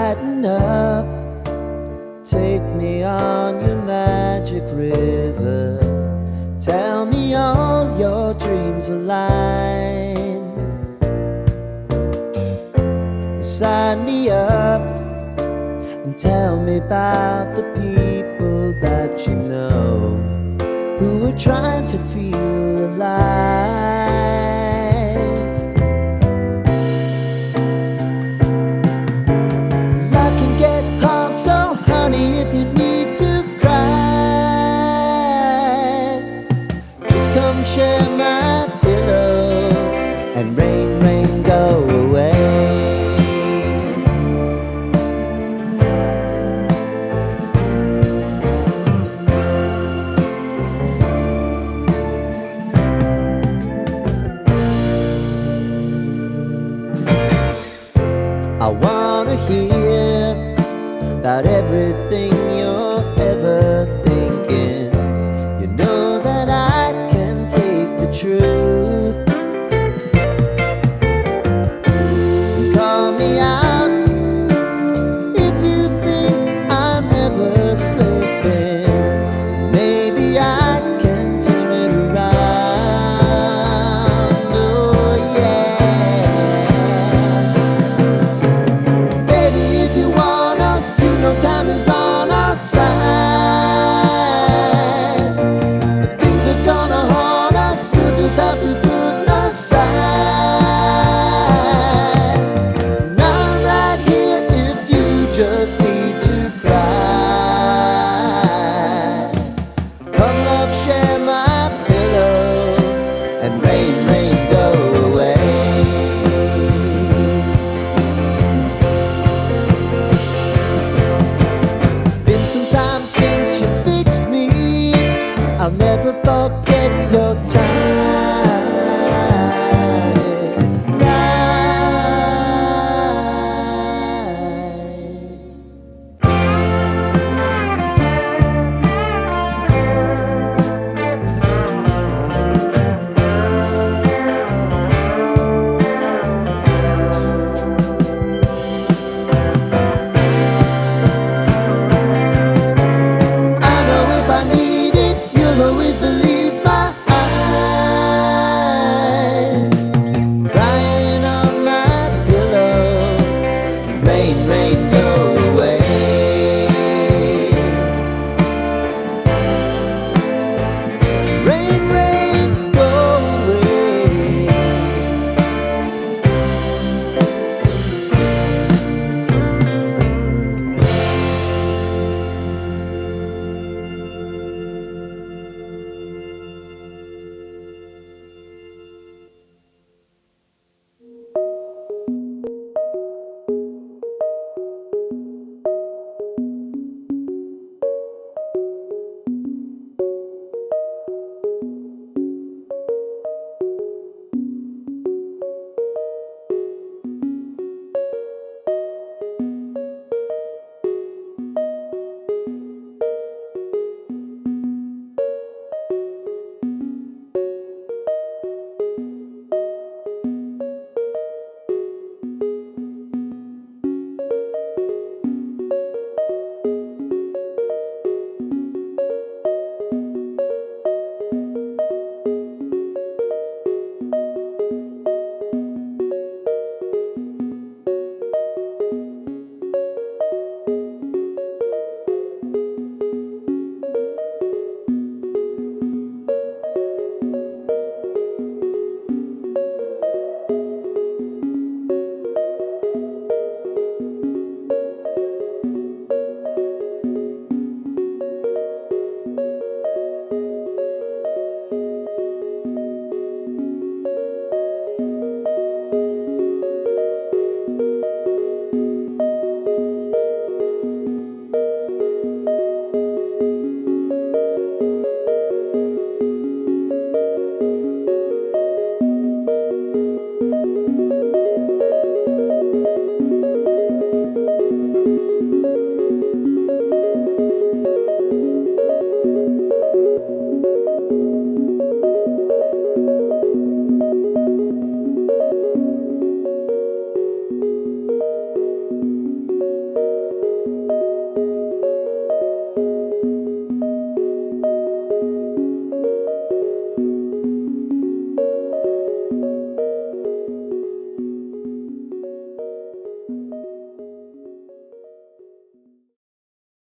Lighten up, take me on your magic river. Tell me all your dreams align. Sign me up and tell me about the people that you know who are trying to feel alive. Life can get hard, so honey, if you need to cry, just come share my pillow and rain, rain, go away. I wanna hear about everything you're